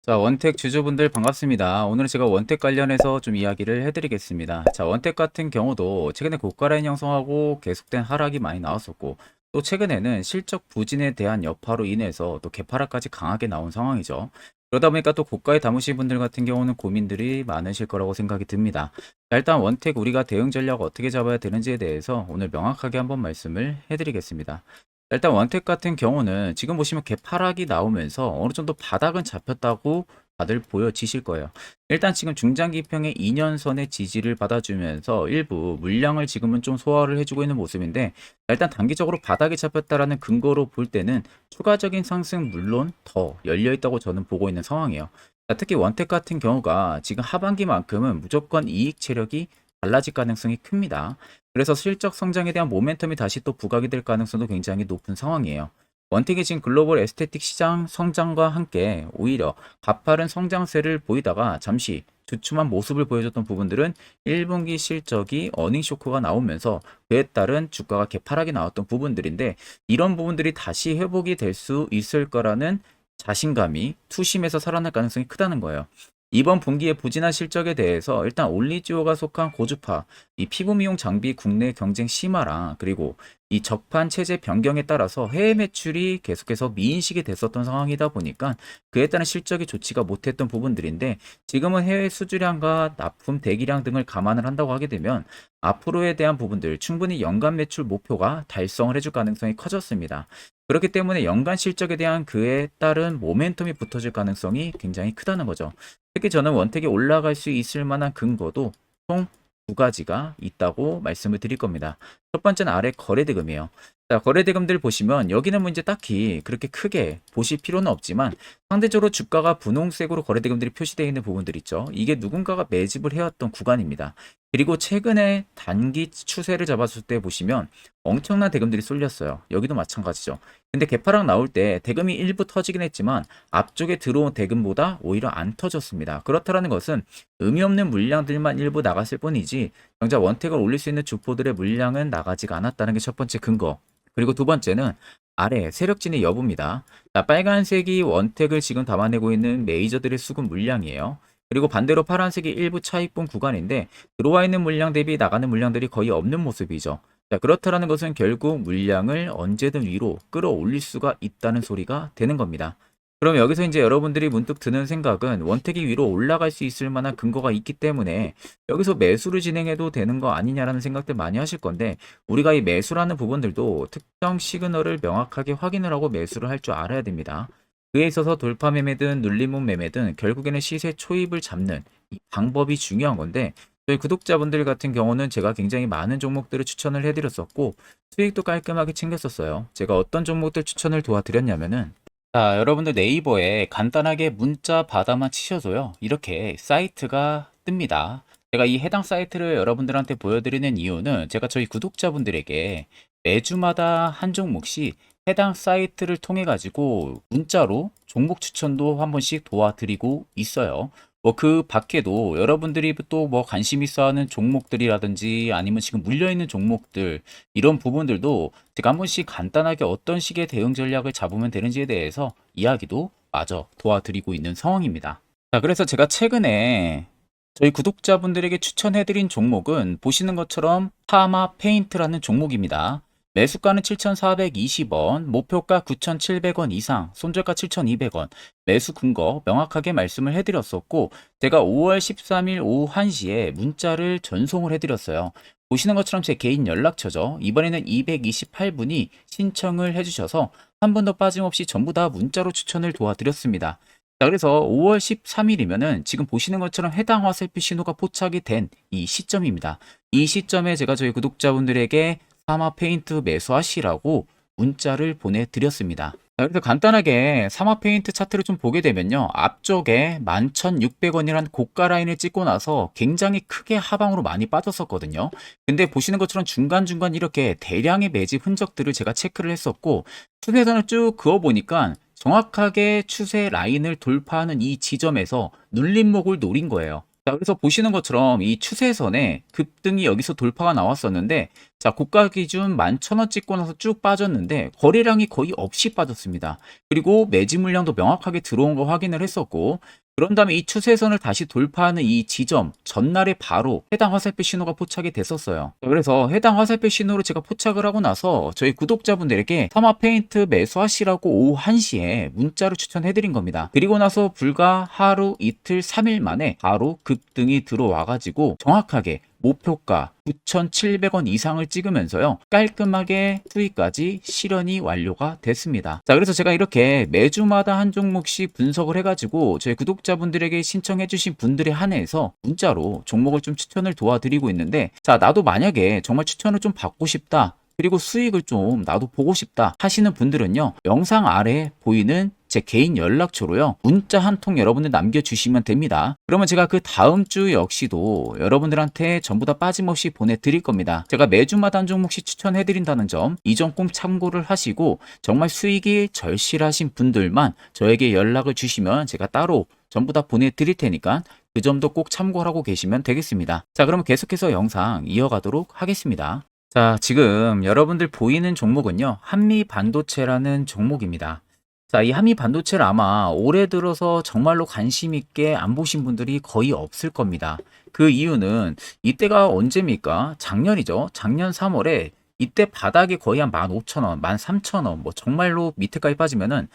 자, 원택 주주분들 반갑습니다. 오늘은 제가 원택 관련해서 좀 이야기를 해드리겠습니다. 자, 원택 같은 경우도 최근에 고가 라인 형성하고 계속된 하락이 많이 나왔었고, 또 최근에는 실적 부진에 대한 여파로 인해서 또 개파락까지 강하게 나온 상황이죠. 그러다 보니까 또 고가에 담으신 분들 같은 경우는 고민들이 많으실 거라고 생각이 듭니다. 자, 일단 원택 우리가 대응 전략 어떻게 잡아야 되는지에 대해서 오늘 명확하게 한번 말씀을 해드리겠습니다. 일단 원택 같은 경우는 지금 보시면 개파락이 나오면서 어느 정도 바닥은 잡혔다고 다들 보여지실 거예요. 일단 지금 중장기평의 2년선의 지지를 받아주면서 일부 물량을 지금은 좀 소화를 해주고 있는 모습인데, 일단 단기적으로 바닥이 잡혔다라는 근거로 볼 때는 추가적인 상승 물론 더 열려 있다고 저는 보고 있는 상황이에요. 자, 특히 원택 같은 경우가 지금 하반기만큼은 무조건 이익 체력이 달라질 가능성이 큽니다. 그래서 실적 성장에 대한 모멘텀이 다시 또 부각이 될 가능성도 굉장히 높은 상황이에요. 원택이 지금 글로벌 에스테틱 시장 성장과 함께 오히려 가파른 성장세를 보이다가 잠시 주춤한 모습을 보여줬던 부분들은 1분기 실적이 어닝 쇼크가 나오면서 그에 따른 주가가 개파락이 나왔던 부분들인데, 이런 부분들이 다시 회복이 될 수 있을 거라는 자신감이 투심에서 살아날 가능성이 크다는 거예요. 이번 분기의 부진한 실적에 대해서 일단 올리지오가 속한 고주파, 이 피부 미용 장비 국내 경쟁 심화랑 그리고 이 적판 체제 변경에 따라서 해외 매출이 계속해서 미인식이 됐었던 상황이다 보니까 그에 따른 실적이 좋지가 못했던 부분들인데, 지금은 해외 수주량과 납품 대기량 등을 감안을 한다고 하게 되면 앞으로에 대한 부분들 충분히 연간 매출 목표가 달성을 해줄 가능성이 커졌습니다. 그렇기 때문에 연간 실적에 대한 그에 따른 모멘텀이 붙어질 가능성이 굉장히 크다는 거죠. 특히 저는 원택이 올라갈 수 있을 만한 근거도 총 두 가지가 있다고 말씀을 드릴 겁니다. 첫 번째는 아래 거래대금이에요. 자, 거래대금들 보시면 여기는 뭐 이제 딱히 그렇게 크게 보실 필요는 없지만, 상대적으로 주가가 분홍색으로 거래대금들이 표시되어 있는 부분들 있죠. 이게 누군가가 매집을 해왔던 구간입니다. 그리고 최근에 단기 추세를 잡았을 때 보시면 엄청난 대금들이 쏠렸어요. 여기도 마찬가지죠. 근데 개파락 나올 때 대금이 일부 터지긴 했지만 앞쪽에 들어온 대금보다 오히려 안 터졌습니다. 그렇다는 것은 의미 없는 물량들만 일부 나갔을 뿐이지 정작 원택을 올릴 수 있는 주포들의 물량은 나가지가 않았다는 게 첫 번째 근거. 그리고 두 번째는 아래 세력진의 여부입니다. 자, 빨간색이 원택을 지금 담아내고 있는 메이저들의 수급 물량이에요. 그리고 반대로 파란색이 일부 차익분 구간인데, 들어와 있는 물량 대비 나가는 물량들이 거의 없는 모습이죠. 자, 그렇다라는 것은 결국 물량을 언제든 위로 끌어올릴 수가 있다는 소리가 되는 겁니다. 그럼 여기서 이제 여러분들이 문득 드는 생각은 원택이 위로 올라갈 수 있을 만한 근거가 있기 때문에 여기서 매수를 진행해도 되는 거 아니냐라는 생각들 많이 하실 건데, 우리가 이 매수라는 부분들도 특정 시그널을 명확하게 확인을 하고 매수를 할 줄 알아야 됩니다. 그에 있어서 돌파 매매든 눌림목 매매든 결국에는 시세 초입을 잡는 이 방법이 중요한 건데, 저희 구독자분들 같은 경우는 제가 굉장히 많은 종목들을 추천을 해드렸었고 수익도 깔끔하게 챙겼었어요. 제가 어떤 종목들 추천을 도와드렸냐면은, 자, 여러분들 네이버에 간단하게 문자 바다만 치셔도요, 이렇게 사이트가 뜹니다. 제가 이 해당 사이트를 여러분들한테 보여드리는 이유는 제가 저희 구독자분들에게 매주마다 한 종목씩 해당 사이트를 통해 가지고 문자로 종목 추천도 한 번씩 도와드리고 있어요. 뭐 그 밖에도 여러분들이 또 뭐 관심 있어 하는 종목들이라든지 아니면 지금 물려 있는 종목들, 이런 부분들도 제가 한 번씩 간단하게 어떤 식의 대응 전략을 잡으면 되는지에 대해서 이야기도 마저 도와드리고 있는 상황입니다. 자, 그래서 제가 최근에 저희 구독자분들에게 추천해드린 종목은 보시는 것처럼 파마 페인트라는 종목입니다. 매수가는 7,420원, 목표가 9,700원 이상, 손절가 7,200원, 매수 근거 명확하게 말씀을 해드렸었고, 제가 5월 13일 오후 1시에 문자를 전송을 해드렸어요. 보시는 것처럼 제 개인 연락처죠. 이번에는 228분이 신청을 해주셔서 한 번도 빠짐없이 전부 다 문자로 추천을 도와드렸습니다. 자, 그래서 5월 13일이면은 지금 보시는 것처럼 해당 화살표 신호가 포착이 된 이 시점입니다. 이 시점에 제가 저희 구독자분들에게 사마 페인트 매수하시라고 문자를 보내드렸습니다. 자, 그래서 간단하게 사마 페인트 차트를 좀 보게 되면요, 앞쪽에 11,600원이라는 고가 라인을 찍고 나서 굉장히 크게 하방으로 많이 빠졌었거든요. 근데 보시는 것처럼 중간중간 이렇게 대량의 매집 흔적들을 제가 체크를 했었고, 추세선을 쭉 그어보니까 정확하게 추세 라인을 돌파하는 이 지점에서 눌림목을 노린 거예요. 자, 그래서 보시는 것처럼 이 추세선에 급등이 여기서 돌파가 나왔었는데, 자, 고가 기준 11,000원 찍고 나서 쭉 빠졌는데, 거래량이 거의 없이 빠졌습니다. 그리고 매집 물량도 명확하게 들어온 거 확인을 했었고, 그런 다음에 이 추세선을 다시 돌파하는 이 지점, 전날에 바로 해당 화살표 신호가 포착이 됐었어요. 자, 그래서 해당 화살표 신호를 제가 포착을 하고 나서 저희 구독자분들에게 타마 페인트 매수하시라고 오후 1시에 문자를 추천해드린 겁니다. 그리고 나서 불과 하루, 이틀, 3일 만에 바로 급등이 들어와가지고 정확하게 목표가 9,700원 이상을 찍으면서요, 깔끔하게 수익까지 실현이 완료가 됐습니다. 자, 그래서 제가 이렇게 매주마다 한 종목씩 분석을 해가지고 저희 구독자분들에게 신청해주신 분들에 한해서 문자로 종목을 좀 추천을 도와드리고 있는데, 자, 나도 만약에 정말 추천을 좀 받고 싶다, 그리고 수익을 좀 나도 보고 싶다 하시는 분들은요, 영상 아래 보이는 제 개인 연락처로요, 문자 한 통 여러분들 남겨주시면 됩니다. 그러면 제가 그 다음 주 역시도 여러분들한테 전부 다 빠짐없이 보내드릴 겁니다. 제가 매주마다 한 종목씩 추천해드린다는 점, 이 점 꼭 참고를 하시고, 정말 수익이 절실하신 분들만 저에게 연락을 주시면 제가 따로 전부 다 보내드릴 테니까 그 점도 꼭 참고하고 계시면 되겠습니다. 자, 그러면 계속해서 영상 이어가도록 하겠습니다. 자, 지금 여러분들 보이는 종목은요, 한미반도체라는 종목입니다. 자, 이 한미반도체를 아마 올해 들어서 정말로 관심 있게 안 보신 분들이 거의 없을 겁니다. 그 이유는 이때가 언제입니까? 작년이죠. 작년 3월에 이때 바닥이 거의 한 15,000원, 13,000원, 뭐 정말로 밑에까지 빠지면은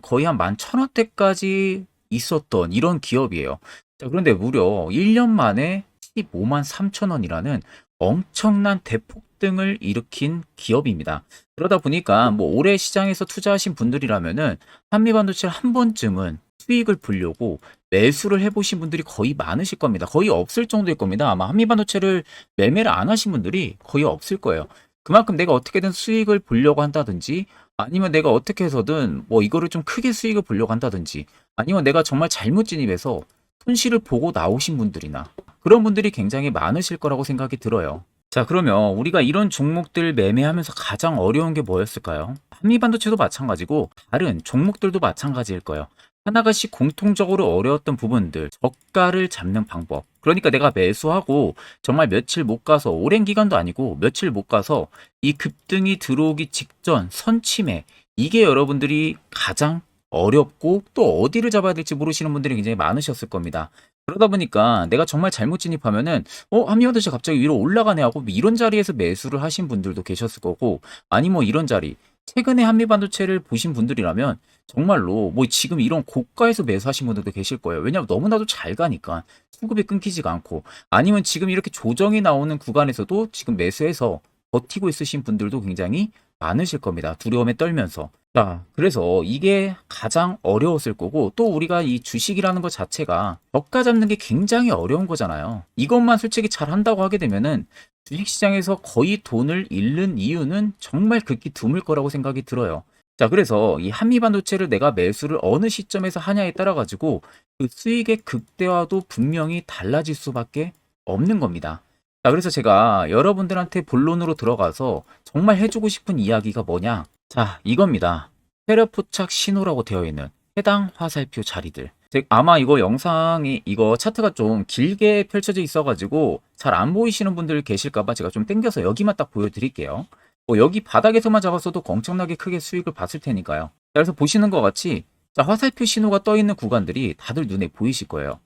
거의 한 11,000원대까지 있었던 이런 기업이에요. 자, 그런데 무려 1년 만에 15만 3천원이라는 엄청난 대폭등을 일으킨 기업입니다. 그러다 보니까 뭐 올해 시장에서 투자하신 분들이라면은 한미반도체를 한 번쯤은 수익을 보려고 매수를 해보신 분들이 거의 많으실 겁니다. 거의 없을 정도일 겁니다. 아마 한미반도체를 매매를 안 하신 분들이 거의 없을 거예요. 그만큼 내가 어떻게든 수익을 보려고 한다든지, 아니면 내가 어떻게 해서든 뭐 이거를 좀 크게 수익을 보려고 한다든지, 아니면 내가 정말 잘못 진입해서 손실을 보고 나오신 분들이나 그런 분들이 굉장히 많으실 거라고 생각이 들어요. 자, 그러면 우리가 이런 종목들 매매하면서 가장 어려운 게 뭐였을까요? 한미반도체도 마찬가지고 다른 종목들도 마찬가지일 거예요. 하나같이 공통적으로 어려웠던 부분들, 저가를 잡는 방법. 그러니까 내가 매수하고 정말 며칠 못 가서, 오랜 기간도 아니고 며칠 못 가서 이 급등이 들어오기 직전 선침해, 이게 여러분들이 가장 어렵고 또 어디를 잡아야 될지 모르시는 분들이 굉장히 많으셨을 겁니다. 그러다 보니까 내가 정말 잘못 진입하면은 한미반도체 갑자기 위로 올라가네 하고 뭐 이런 자리에서 매수를 하신 분들도 계셨을 거고, 아니 뭐 이런 자리, 최근에 한미반도체를 보신 분들이라면 정말로 뭐 지금 이런 고가에서 매수하신 분들도 계실 거예요. 왜냐하면 너무나도 잘 가니까 수급이 끊기지가 않고, 아니면 지금 이렇게 조정이 나오는 구간에서도 지금 매수해서 버티고 있으신 분들도 굉장히 많으실 겁니다. 두려움에 떨면서. 자, 그래서 이게 가장 어려웠을 거고, 또 우리가 이 주식이라는 것 자체가 저가 잡는 게 굉장히 어려운 거잖아요. 이것만 솔직히 잘 한다고 하게 되면은 주식시장에서 거의 돈을 잃는 이유는 정말 극히 드물 거라고 생각이 들어요. 자, 그래서 이 한미반도체를 내가 매수를 어느 시점에서 하냐에 따라 가지고 그 수익의 극대화도 분명히 달라질 수밖에 없는 겁니다. 자, 그래서 제가 여러분들한테 본론으로 들어가서 정말 해주고 싶은 이야기가 뭐냐? 자, 이겁니다. 세력 포착 신호라고 되어 있는 해당 화살표 자리들. 아마 이거 영상이, 이거 차트가 좀 길게 펼쳐져 있어가지고 잘 안 보이시는 분들 계실까봐 제가 좀 당겨서 여기만 딱 보여드릴게요. 뭐 여기 바닥에서만 잡았어도 엄청나게 크게 수익을 봤을 테니까요. 자, 그래서 보시는 것 같이, 자, 화살표 신호가 떠 있는 구간들이 다들 눈에 보이실 거예요.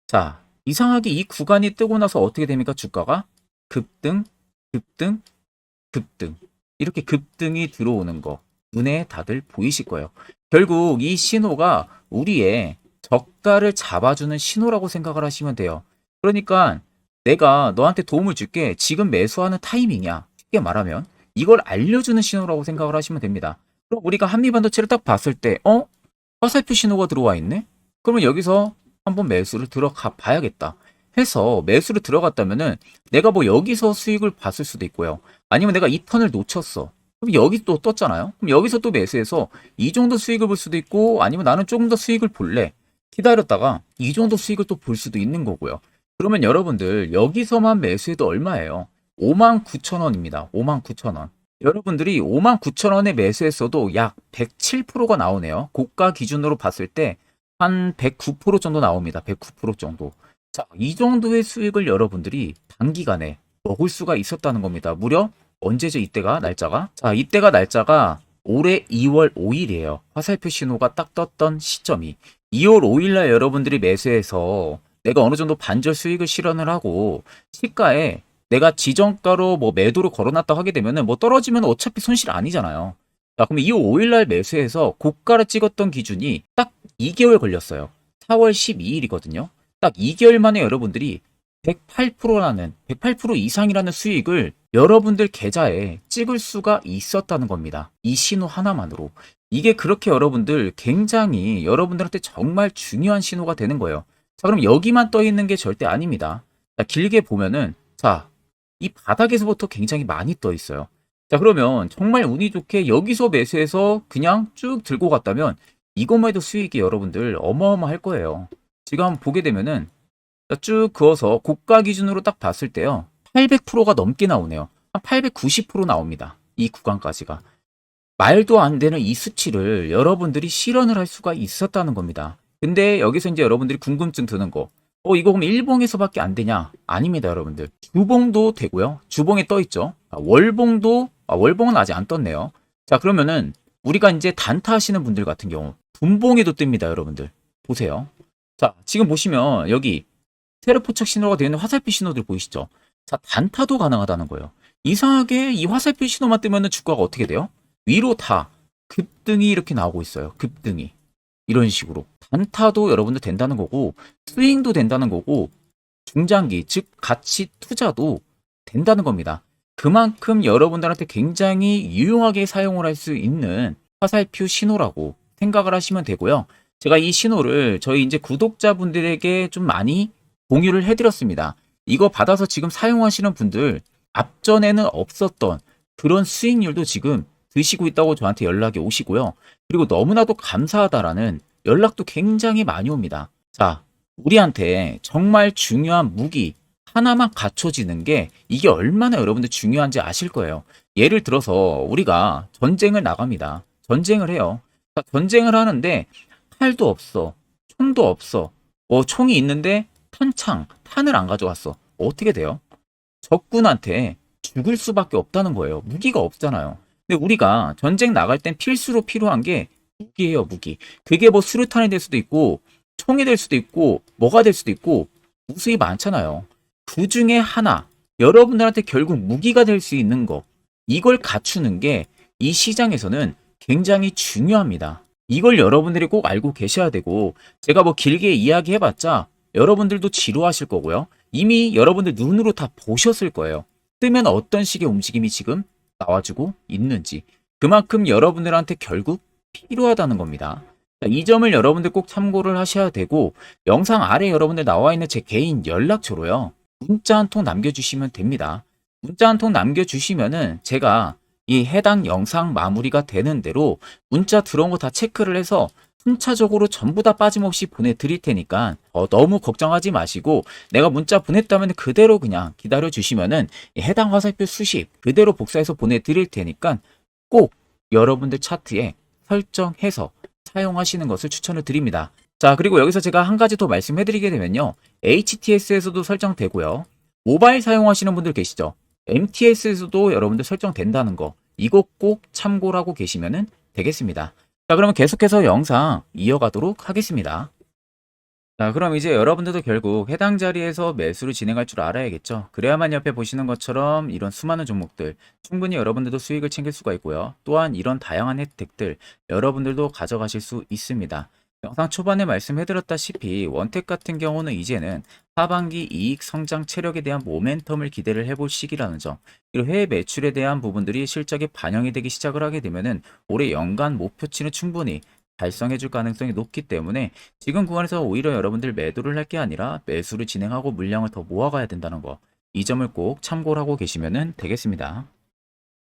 자, 이상하게 이 구간이 뜨고 나서 어떻게 됩니까? 주가가 급등, 급등, 급등. 이렇게 급등이 들어오는 거 눈에 다들 보이실 거예요. 결국 이 신호가 우리의 저가를 잡아주는 신호라고 생각을 하시면 돼요. 그러니까 내가 너한테 도움을 줄게, 지금 매수하는 타이밍이야, 쉽게 말하면 이걸 알려주는 신호라고 생각을 하시면 됩니다. 그럼 우리가 한미반도체를 딱 봤을 때 화살표 신호가 들어와 있네? 그러면 여기서 한번 매수를 들어가 봐야겠다 해서 매수를 들어갔다면은 내가 뭐 여기서 수익을 봤을 수도 있고요. 아니면 내가 이 턴을 놓쳤어. 그럼 여기 또 떴잖아요. 그럼 여기서 또 매수해서 이 정도 수익을 볼 수도 있고, 아니면 나는 조금 더 수익을 볼래, 기다렸다가 이 정도 수익을 또 볼 수도 있는 거고요. 그러면 여러분들 여기서만 매수해도 얼마예요? 59,000원입니다. 59,000원. 여러분들이 59,000원에 매수했어도 약 107%가 나오네요. 고가 기준으로 봤을 때 한 109% 정도 나옵니다. 109% 정도. 자, 이 정도의 수익을 여러분들이 단기간에 먹을 수가 있었다는 겁니다. 무려 언제죠? 이때가 날짜가? 자, 이때가 날짜가 올해 2월 5일이에요. 화살표 신호가 딱 떴던 시점이 2월 5일 날 여러분들이 매수해서 내가 어느 정도 반절 수익을 실현을 하고 시가에 내가 지정가로 뭐 매도를 걸어놨다 하게 되면은 뭐 떨어지면 어차피 손실 아니잖아요. 자, 그럼 2월 5일 날 매수해서 고가를 찍었던 기준이 딱 2개월 걸렸어요. 4월 12일이거든요. 딱 2개월 만에 여러분들이 108%라는 108% 이상이라는 수익을 여러분들 계좌에 찍을 수가 있었다는 겁니다. 이 신호 하나만으로. 이게 그렇게 여러분들 굉장히 여러분들한테 정말 중요한 신호가 되는 거예요. 자, 그럼 여기만 떠 있는 게 절대 아닙니다. 자, 길게 보면은 자, 이 바닥에서부터 굉장히 많이 떠 있어요. 자, 그러면 정말 운이 좋게 여기서 매수해서 그냥 쭉 들고 갔다면 이것만 해도 수익이 여러분들 어마어마할 거예요. 지금 한번 보게 되면은 쭉 그어서 고가 기준으로 딱 봤을 때요. 800%가 넘게 나오네요. 한 890% 나옵니다. 이 구간까지가. 말도 안 되는 이 수치를 여러분들이 실현을 할 수가 있었다는 겁니다. 근데 여기서 이제 여러분들이 궁금증 드는 거. 이거 그럼 일봉에서밖에 안 되냐? 아닙니다, 여러분들. 주봉도 되고요. 주봉에 떠 있죠. 월봉도, 월봉은 아직 안 떴네요. 자, 그러면은 우리가 이제 단타 하시는 분들 같은 경우 분봉에도 뜹니다, 여러분들. 보세요. 자, 지금 보시면 여기 세로 포착 신호가 되어 있는 화살표 신호들 보이시죠? 자, 단타도 가능하다는 거예요. 이상하게 이 화살표 신호만 뜨면은 주가가 어떻게 돼요? 위로 다 급등이 이렇게 나오고 있어요. 급등이. 이런 식으로. 단타도 여러분들 된다는 거고, 스윙도 된다는 거고, 중장기, 즉 가치 투자도 된다는 겁니다. 그만큼 여러분들한테 굉장히 유용하게 사용을 할 수 있는 화살표 신호라고 생각을 하시면 되고요. 제가 이 신호를 저희 이제 구독자분들에게 좀 많이 공유를 해드렸습니다. 이거 받아서 지금 사용하시는 분들 앞전에는 없었던 그런 수익률도 지금 드시고 있다고 저한테 연락이 오시고요. 그리고 너무나도 감사하다라는 연락도 굉장히 많이 옵니다. 자, 우리한테 정말 중요한 무기 하나만 갖춰지는 게 이게 얼마나 여러분들 중요한지 아실 거예요. 예를 들어서 우리가 전쟁을 나갑니다. 전쟁을 해요. 자, 전쟁을 하는데 칼도 없어. 총도 없어. 총이 있는데 탄을 안 가져왔어. 어떻게 돼요? 적군한테 죽을 수밖에 없다는 거예요. 무기가 없잖아요. 근데 우리가 전쟁 나갈 땐 필수로 필요한 게 무기예요, 무기. 그게 뭐 수류탄이 될 수도 있고, 총이 될 수도 있고, 뭐가 될 수도 있고, 무수히 많잖아요. 그 중에 하나, 여러분들한테 결국 무기가 될 수 있는 거, 이걸 갖추는 게 이 시장에서는 굉장히 중요합니다. 이걸 여러분들이 꼭 알고 계셔야 되고, 제가 뭐 길게 이야기해봤자 여러분들도 지루하실 거고요. 이미 여러분들 눈으로 다 보셨을 거예요. 뜨면 어떤 식의 움직임이 지금 나와주고 있는지. 그만큼 여러분들한테 결국 필요하다는 겁니다. 이 점을 여러분들 꼭 참고를 하셔야 되고, 영상 아래 여러분들 나와 있는 제 개인 연락처로요. 문자 한 통 남겨주시면 됩니다. 문자 한 통 남겨주시면은 제가 이 해당 영상 마무리가 되는 대로 문자 들어온 거 다 체크를 해서 순차적으로 전부 다 빠짐없이 보내드릴 테니까 너무 걱정하지 마시고, 내가 문자 보냈다면 그대로 그냥 기다려 주시면은 해당 화살표 수십 그대로 복사해서 보내드릴 테니까 꼭 여러분들 차트에 설정해서 사용하시는 것을 추천을 드립니다. 자, 그리고 여기서 제가 한 가지 더 말씀해 드리게 되면요. HTS에서도 설정되고요. 모바일 사용하시는 분들 계시죠? MTS에서도 여러분들 설정된다는 거, 이거 꼭 참고를 하고 계시면 되겠습니다. 자, 그러면 계속해서 영상 이어가도록 하겠습니다. 자, 그럼 이제 여러분들도 결국 해당 자리에서 매수를 진행할 줄 알아야겠죠. 그래야만 옆에 보시는 것처럼 이런 수많은 종목들 충분히 여러분들도 수익을 챙길 수가 있고요. 또한 이런 다양한 혜택들 여러분들도 가져가실 수 있습니다. 영상 초반에 말씀해드렸다시피 원택 같은 경우는 이제는 하반기 이익 성장 체력에 대한 모멘텀을 기대를 해볼 시기라는 점, 그리고 해외 매출에 대한 부분들이 실적에 반영이 되기 시작을 하게 되면은 올해 연간 목표치는 충분히 달성해 줄 가능성이 높기 때문에 지금 구간에서 오히려 여러분들 매도를 할 게 아니라 매수를 진행하고 물량을 더 모아가야 된다는 거, 이 점을 꼭 참고를 하고 계시면 되겠습니다.